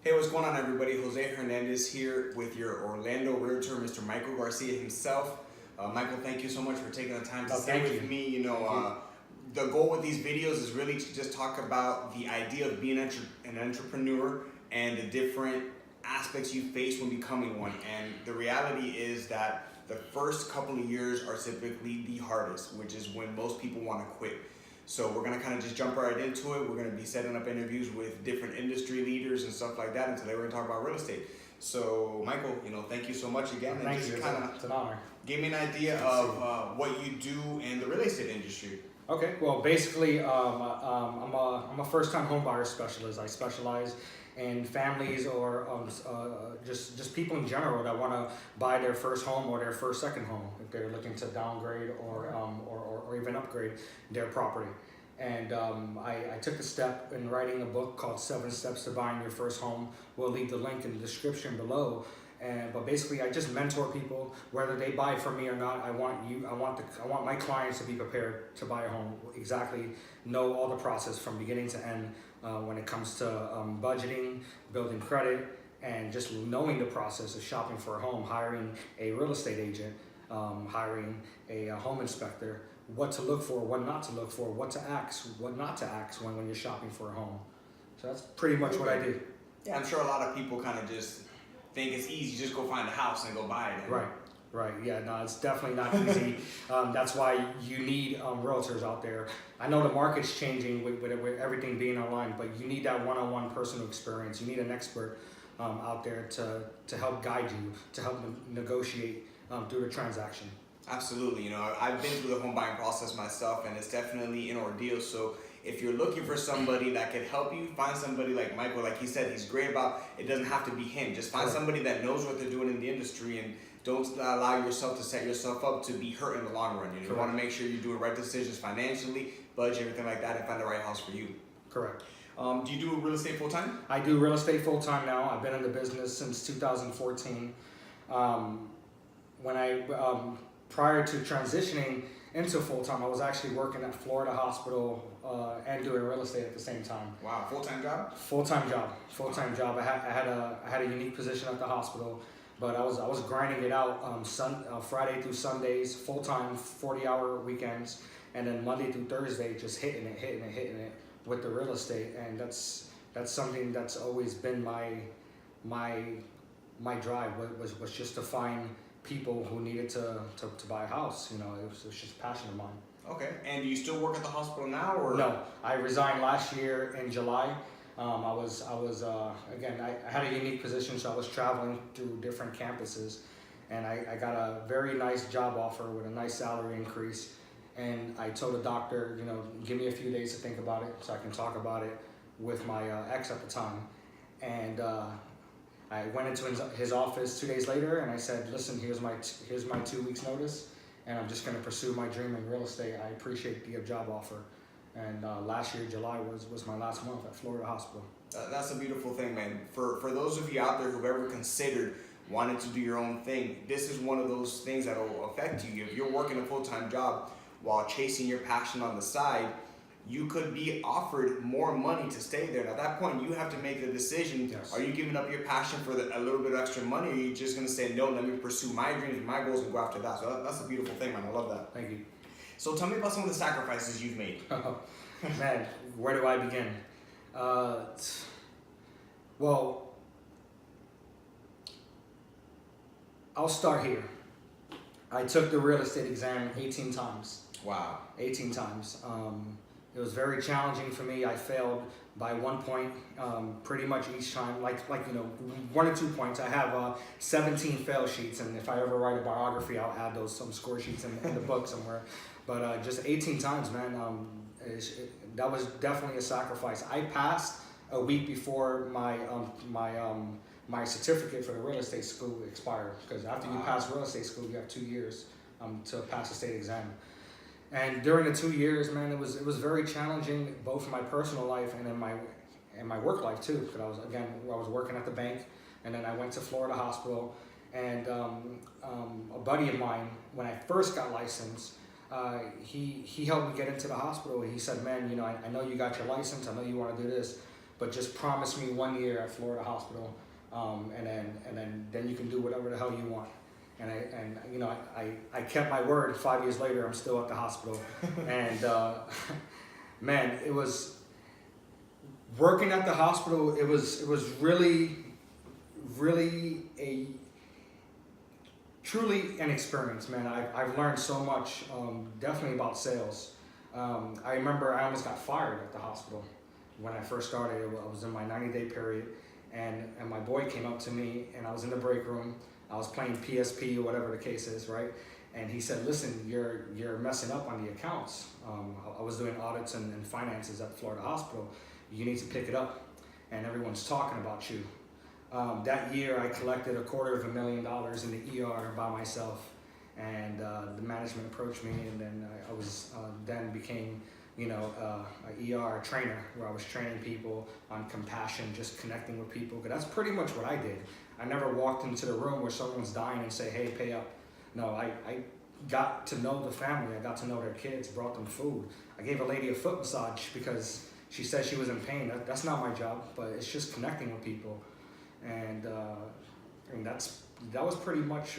Hey, what's going on, everybody? Jose Hernandez here with your Orlando Realtor, Mr. Michael Garcia himself. Michael, thank you so much for taking the time to stay with me. The goal with these videos is really to just talk about the idea of being an entrepreneur and the different aspects you face when becoming one. And the reality is that the first couple of years are typically the hardest, which is when most people want to quit. So we're gonna kind of just jump right into it. We're gonna be setting up interviews with different industry leaders and stuff like that. And today we're gonna talk about real estate. So Michael, thank you so much again. Thank you. It's an honor. Give me an idea of what you do in the real estate industry. Okay. Well, basically, I'm a first-time home buyer specialist. I specialize in families or just people in general that want to buy their first home or their second home if they're looking to downgrade or even upgrade their property. And I took a step in writing a book called 7 Steps to Buying Your First Home. We'll leave the link in the description below. But basically, I just mentor people, whether they buy from me or not. I want my clients to be prepared to buy a home. Exactly, know all the process from beginning to end when it comes to budgeting, building credit, and just knowing the process of shopping for a home, hiring a real estate agent, hiring a home inspector, what to look for, what not to look for, what to ask, what not to ask when you're shopping for a home. So that's pretty much what I do. Yeah, I'm sure a lot of people kind of just think it's easy, just go find a house and go buy it. Right. Yeah, no, it's definitely not easy. That's why you need realtors out there. I know the market's changing with everything being online, but you need that one-on-one personal experience. You need an expert out there to help guide you, to help negotiate through the transaction. Absolutely. I've been through the home buying process myself, and it's definitely an ordeal. So if you're looking for somebody that can help you, find somebody like Michael. Like he said, he's great about it. Doesn't have to be him. Just find somebody that knows what they're doing in the industry, and don't allow yourself to set yourself up to be hurt in the long run. You want to make sure you're doing right decisions financially, budget, everything like that, and find the right house for you. Correct. Do you do real estate full time? I do real estate full time now. I've been in the business since 2014. Prior to transitioning into full time, I was actually working at Florida Hospital and doing real estate at the same time. Wow, full-time job? Full-time job. I had a unique position at the hospital, but I was grinding it out Friday through Sundays, full time, 40-hour weekends, and then Monday through Thursday, just hitting it with the real estate. And that's something that's always been my drive was just to find people who needed to buy a house. It was just a passion of mine. Okay, and do you still work at the hospital now, or? No, I resigned last year in July. Again, I had a unique position, so I was traveling through different campuses, and I got a very nice job offer with a nice salary increase. And I told the doctor, give me a few days to think about it so I can talk about it with my ex at the time. And I went into his office 2 days later, and I said, listen, here's my 2 weeks notice, and I'm just going to pursue my dream in real estate. I appreciate the job offer. And last year, July, was my last month at Florida Hospital. That's a beautiful thing, man. For those of you out there who've ever considered wanting to do your own thing, this is one of those things that will affect you. If you're working a full-time job while chasing your passion on the side, you could be offered more money to stay there. And at that point, you have to make the decision. Yes. Are you giving up your passion for a little bit of extra money, or are you just going to say, no, let me pursue my dreams and my goals and go after that? So that's a beautiful thing, man. I love that. Thank you. So tell me about some of the sacrifices you've made. Man, where do I begin? Well, I'll start here. I took the real estate exam 18 times. Wow. 18 times. It was very challenging for me. I failed by 1 point pretty much each time, like 1 or 2 points. I have 17 fail sheets, and if I ever write a biography, I'll add some score sheets in the book somewhere. But just 18 times, man, that was definitely a sacrifice. I passed a week before my certificate for the real estate school expired, because after you pass real estate school, you have 2 years to pass the state exam. And during the 2 years, man, it was very challenging, both in my personal life and in my work life too. Because I was working at the bank, and then I went to Florida Hospital. And a buddy of mine, when I first got licensed, he helped me get into the hospital. He said, "Man, I know you got your license. I know you want to do this, but just promise me 1 year at Florida Hospital, and then you can do whatever the hell you want. And I kept my word. 5 years later, I'm still at the hospital, and man, it was working at the hospital. It was really truly an experience, man. I've learned so much, definitely about sales. I remember I almost got fired at the hospital when I first started. I was in my 90-day period, and my boy came up to me, and I was in the break room. I was playing PSP or whatever the case is, right? And he said, "Listen, you're messing up on the accounts." I was doing audits and finances at Florida Hospital. You need to pick it up, and everyone's talking about you. That year, I collected $250,000 in the ER by myself, and the management approached me, and then I was then became, a ER trainer, where I was training people on compassion, just connecting with people. Because that's pretty much what I did. I never walked into the room where someone's dying and say, "Hey, pay up." No, I got to know the family. I got to know their kids, brought them food. I gave a lady a foot massage because she said she was in pain. That's not my job, but it's just connecting with people. And that was pretty much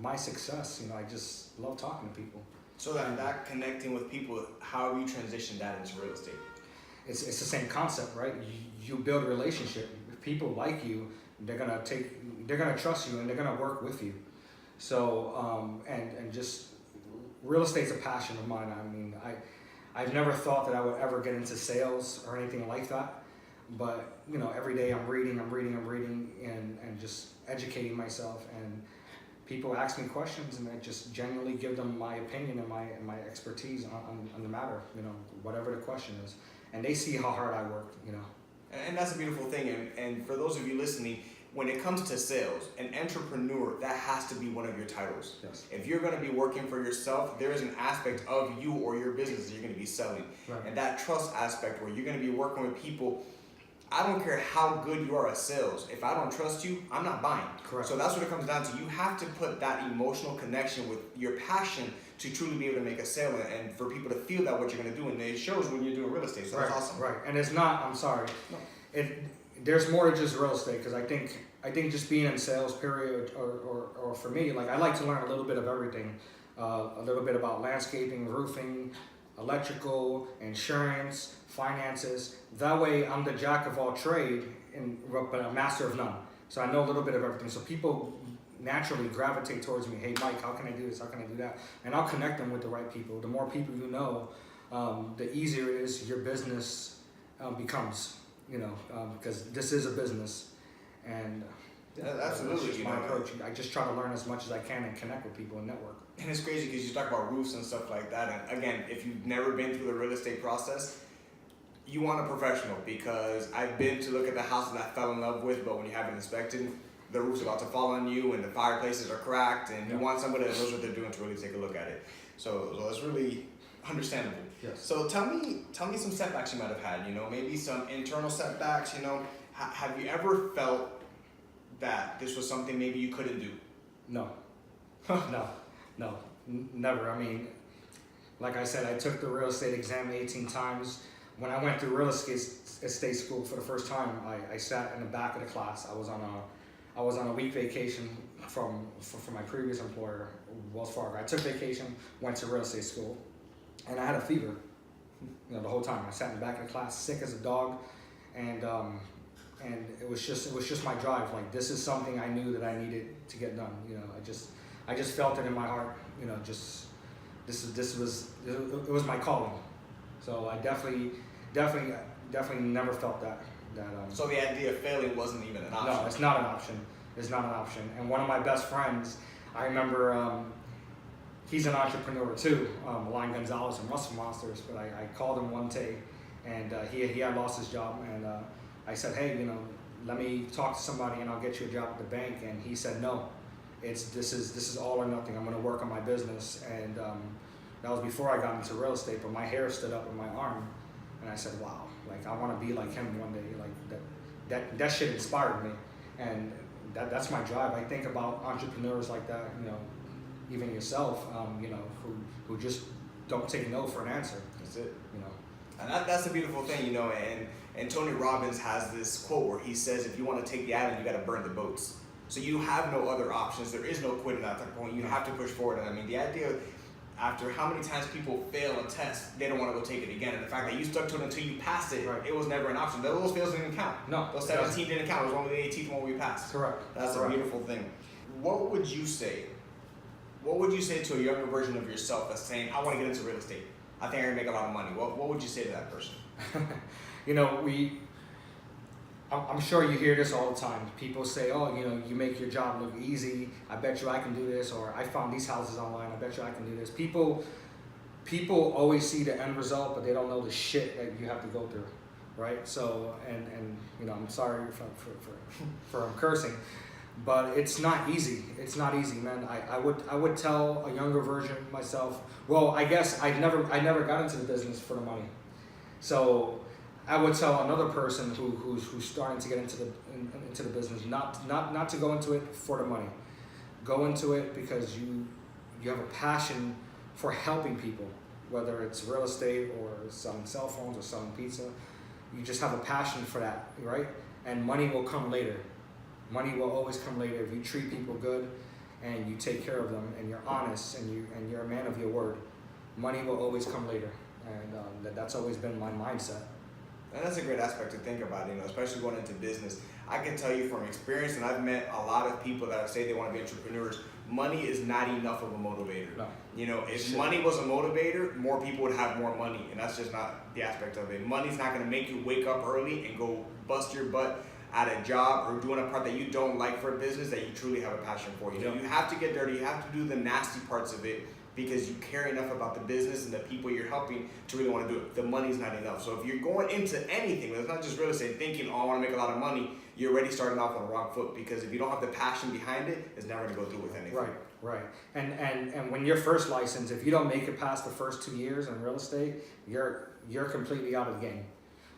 my success. I just love talking to people. So that connecting with people, how have you transitioned that into real estate? It's the same concept, right? You build a relationship. If people like you, they're gonna trust you, and they're gonna work with you. So and just real estate's a passion of mine. I mean, I've never thought that I would ever get into sales or anything like that. But every day I'm reading, and just educating myself. And people ask me questions, and I just genuinely give them my opinion and my expertise on the matter. Whatever the question is, and they see how hard I work. And that's a beautiful thing. And for those of you listening, when it comes to sales, an entrepreneur, that has to be one of your titles. Yes. If you're going to be working for yourself, there is an aspect of you or your business that you're going to be selling. Right. And that trust aspect, where you're going to be working with people. I don't care how good you are at sales. If I don't trust you, I'm not buying. Correct. So that's what it comes down to. You have to put that emotional connection with your passion to truly be able to make a sale, and for people to feel that what you're going to do. And it shows when you're doing real estate. So that's awesome. Right. And it's not, I'm sorry. No. There's more to just real estate, because I think just being in sales, period, or for me, like, I like to learn a little bit of everything. A little bit about landscaping, roofing, electrical, insurance, finances. That way I'm the jack of all trade, but a master of none. So I know a little bit of everything. So people naturally gravitate towards me. "Hey, Mike, how can I do this? How can I do that?" And I'll connect them with the right people. The more people you know, the easier it is your business becomes, because this is a business. And absolutely, that's just my approach. I just try to learn as much as I can and connect with people and network. And it's crazy because you talk about roofs and stuff like that. And again, if you've never been through the real estate process, you want a professional, because I've been to look at the houses that I fell in love with, but when you have it inspected, the roof's about to fall on you and the fireplaces are cracked, and you want somebody that knows what they're doing to really take a look at it. So it's really understandable. Yes. So tell me some setbacks you might have had, maybe some internal setbacks, have you ever felt that this was something maybe you couldn't do? No. No, never. I mean, like I said, I took the real estate exam 18 times. When I went through real estate school for the first time, I sat in the back of the class. I was on a week vacation from my previous employer, Wells Fargo. I took vacation, went to real estate school, and I had a fever, the whole time. I sat in the back of the class, sick as a dog, and it was just my drive. Like, this is something I knew that I needed to get done. I just felt it in my heart. It was my calling. So I definitely never felt that. So the idea of failing wasn't even an option? No, it's not an option. It's not an option. And one of my best friends, I remember, he's an entrepreneur too, Alain Gonzalez from Russell Monsters. But I called him one day, and he had lost his job, and I said, "Hey, let me talk to somebody, and I'll get you a job at the bank." And he said, "No, this is all or nothing. I'm going to work on my business." And that was before I got into real estate, but my hair stood up in my arm, and I said, "Wow, like, I want to be like him one day." Like, that shit inspired me, and that's my drive. I think about entrepreneurs like that, even yourself, who just don't take no for an answer. That's it. And that's a beautiful thing, and And Tony Robbins has this quote where he says, if you want to take the island, you got to burn the boats. So you have no other options. There is no quitting at that point. You have to push forward. And I mean, the idea, after how many times people fail a test, they don't want to go take it again. And the fact that you stuck to it until you passed it, right. It was never an option. Those fails didn't count. No. Those 17 didn't count. It was only the 18th one we passed. Correct. That's Correct. a beautiful thing. What would you say? What would you say to a younger version of yourself that's saying, I want to get into real estate? I think I can make a lot of money. What would you say to that person? You know, I'm sure you hear this all the time. People say, oh, you know, you make your job look easy. I bet you I can do this. Or I found these houses online. I bet you I can do this. People always see the end result, but they don't know the shit that you have to go through, right? So, and you know, I'm sorry for cursing, but it's not easy. It's not easy, man. I would tell a younger version of myself. Well, I guess I never got into the business for the money. So I would tell another person who's starting to get into the business not to go into it for the money. Go into it because you have a passion for helping people, whether it's real estate or selling cell phones or selling pizza. You just have a passion for that, right? And money will come later. Money will always come later if you treat people good and you take care of them and you're honest and you're a man of your word. Money will always come later, and that's always been my mindset. And that's a great aspect to think about, you know, especially going into business. I can tell you from experience, and I've met a lot of people that say they want to be entrepreneurs, money is not enough of a motivator. No. You know, if money was a motivator, more people would have more money, and that's just not the aspect of it. Money's not going to make you wake up early and go bust your butt at a job or doing a part that you don't like for a business that you truly have a passion for. You know, you have to get dirty, you have to do the nasty parts of it, because you care enough about the business and the people you're helping to really want to do it. The money's not enough. So if you're going into anything, it's not just real estate, thinking, oh, I want to make a lot of money, you're already starting off on the wrong foot, because if you don't have the passion behind it, it's never going to go through with anything. Right. And when you're first licensed, if you don't make it past the first 2 years in real estate, you're completely out of the game.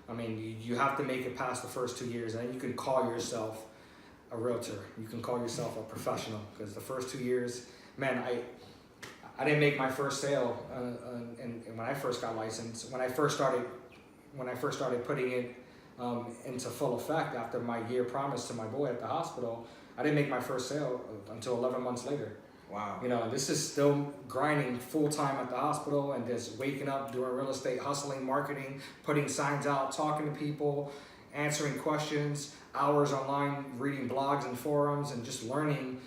I mean, you have to make it past the first 2 years, and then you can call yourself a realtor. You can call yourself a professional, because the first 2 years, man, I didn't make my first sale, and when I first got licensed. When I first started putting it into full effect after my year promise to my boy at the hospital, I didn't make my first sale until 11 months later. Wow. You know, this is still grinding full time at the hospital and just waking up, doing real estate, hustling, marketing, putting signs out, talking to people, answering questions, hours online, reading blogs and forums, and just learning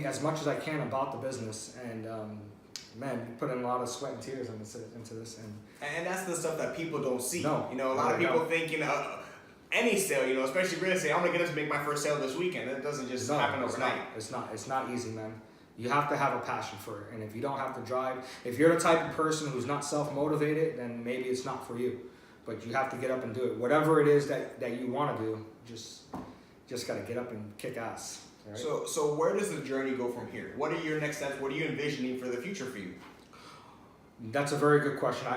as much as I can about the business. And man, put in a lot of sweat and tears into this. And that's the stuff that people don't see. No, you know, a lot of people thinking any sale, you know, especially real estate, I'm gonna get to make my first sale this weekend. It doesn't just happen overnight. It's not easy, man. You have to have a passion for it, and if you don't have to drive, if you're the type of person who's not self-motivated, then maybe it's not for you. But you have to get up and do it. Whatever it is that you want to do, just gotta get up and kick ass. Right? So where does the journey go from here? What are your next steps? What are you envisioning for the future for you? That's a very good question.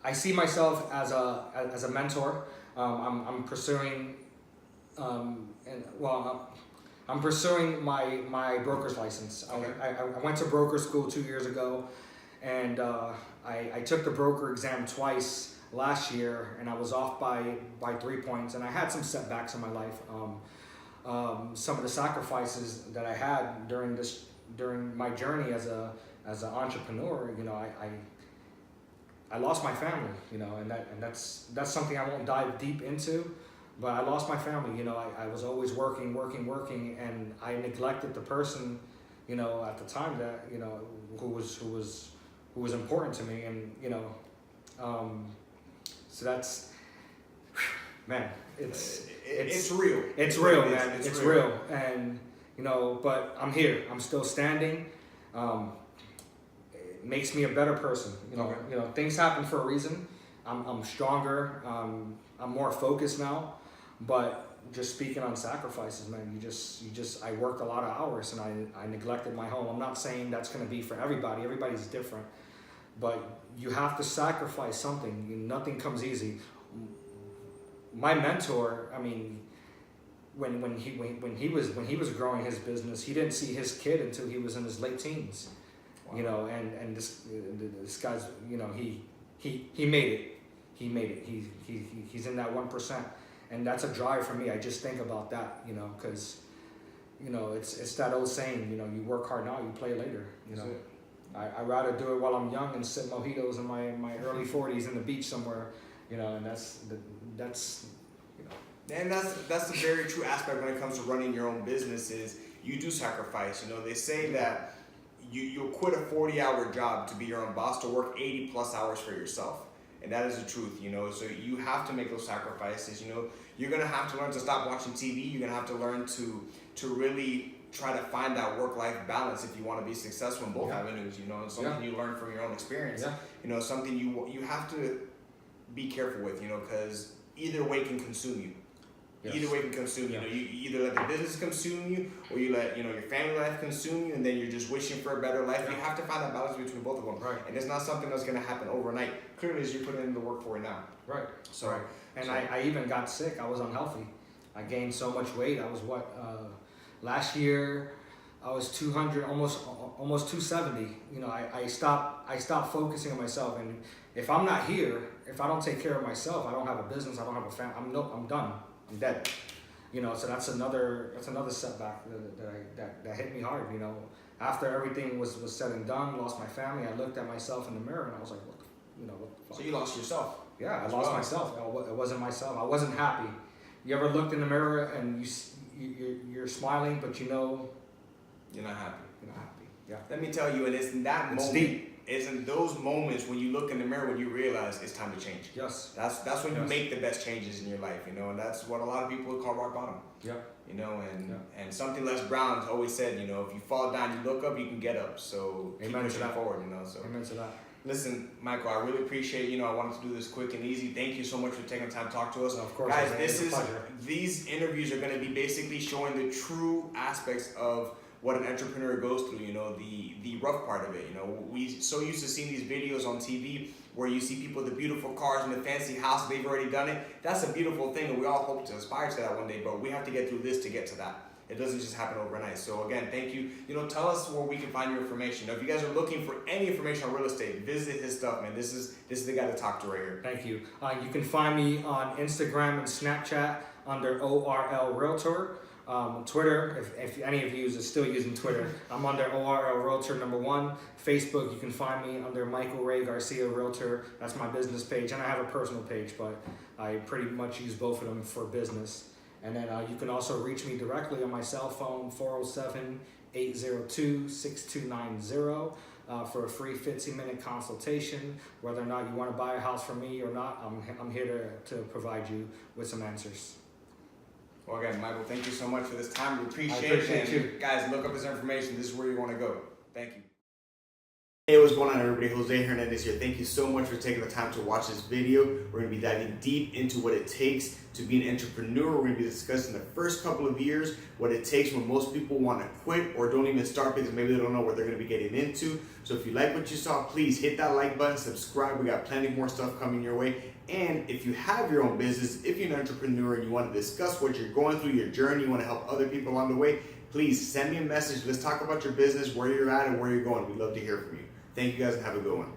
I see myself as a mentor. I'm pursuing I'm pursuing my broker's license. Okay. I went to broker school 2 years ago, and I took the broker exam twice last year, and I was off by 3 points, and I had some setbacks in my life. Some of the sacrifices that I had during my journey as an entrepreneur, you know, I lost my family, you know, and that's something I won't dive deep into. But I lost my family, you know. I was always working, and I neglected the person, you know, at the time that, you know, who was important to me, and you know, so that's, man, it's real. It's real, man. It's real, and you know, but I'm here. I'm still standing. It makes me a better person, you know. Okay. You know, things happen for a reason. I'm stronger. I'm more focused now. But just speaking on sacrifices, man, I worked a lot of hours, and I neglected my home. I'm not saying that's going to be for everybody. Everybody's different. But you have to sacrifice something. Nothing comes easy. My mentor, I mean, when he was growing his business, he didn't see his kid until he was in his late teens. Wow. You know, and this guy's, you know, he made it. he made it. He's in that 1%, and that's a drive for me. I just think about that, you know, because, you know, it's that old saying, you know, you work hard now, you play later. You know, I'd rather do it while I'm young and sip mojitos in my early 40s in the beach somewhere, you know, and that's you know. And that's the very true aspect when it comes to running your own business is you do sacrifice. You know, they say that you'll quit a 40-hour job to be your own boss to work 80 plus hours for yourself. And that is the truth, you know, so you have to make those sacrifices. You know, you're going to have to learn to stop watching TV. You're going to have to learn to really try to find that work-life balance if you want to be successful in both avenues, you know, and something you learn from your own experience. You know, something you have to be careful with, you know, because either way can consume you. Either way can consume you. You know, you either let the business consume you, or you let, you know, your family life consume you, and then you're just wishing for a better life. You have to find that balance between both of them. Right. And it's not something that's going to happen overnight. Clearly, as you're putting in the work for it now. Right. So, and I even got sick. I was unhealthy. I gained so much weight. I was last year I was 200, almost 270. You know, I stopped focusing on myself, and if I'm not here, if I don't take care of myself, I don't have a business, I don't have a family. I'm done. I'm dead. You know, so that's another setback that hit me hard. You know, after everything was said and done, lost my family, I looked at myself in the mirror and I was like, what the fuck? So you lost yourself. Yeah, I lost myself. It wasn't myself. I wasn't happy. You ever looked in the mirror and you're smiling, but you know you're not happy. You're not happy. Yeah. Let me tell you, and it's in that moment. Deep. It's in those moments when you look in the mirror when you realize it's time to change. Yes. That's when you make the best changes in your life, you know, and that's what a lot of people call rock bottom. Yeah. You know, and something Les Brown's always said, you know, if you fall down, you look up, you can get up. So keep pushing forward, you know. So amen to that. Listen, Michael, I really appreciate, you know, I wanted to do this quick and easy. Thank you so much for taking the time to talk to us. Of course, guys, these interviews are going to be basically showing the true aspects of what an entrepreneur goes through, you know, the rough part of it. You know, we so used to seeing these videos on TV where you see people with the beautiful cars and the fancy house, they've already done it. That's a beautiful thing, and we all hope to aspire to that one day, but we have to get through this to get to that. It doesn't just happen overnight. So again, thank you. You know, tell us where we can find your information. Now, if you guys are looking for any information on real estate, visit his stuff, man. This is the guy to talk to right here. Thank you. You can find me on Instagram and Snapchat under ORL Realtor. Twitter, if any of you is still using Twitter, I'm under ORL Realtor #1. Facebook, you can find me under Michael Ray Garcia Realtor. That's my business page, and I have a personal page, but I pretty much use both of them for business. And then you can also reach me directly on my cell phone, 407-802-6290, for a free 15-minute consultation. Whether or not you want to buy a house from me or not, I'm here to provide you with some answers. Well, again, Michael, thank you so much for this time. We appreciate it. You. Guys, look up this information. This is where you want to go. Thank you. Hey, what's going on, everybody? Jose Hernandez here. Thank you so much for taking the time to watch this video. We're going to be diving deep into what it takes to be an entrepreneur. We're going to be discussing the first couple of years, what it takes when most people want to quit or don't even start because maybe they don't know what they're going to be getting into. So if you like what you saw, please hit that like button, subscribe. We got plenty more stuff coming your way. And if you have your own business, if you're an entrepreneur and you want to discuss what you're going through, your journey, you want to help other people along the way, please send me a message. Let's talk about your business, where you're at and where you're going. We'd love to hear from you. Thank you guys and have a good one.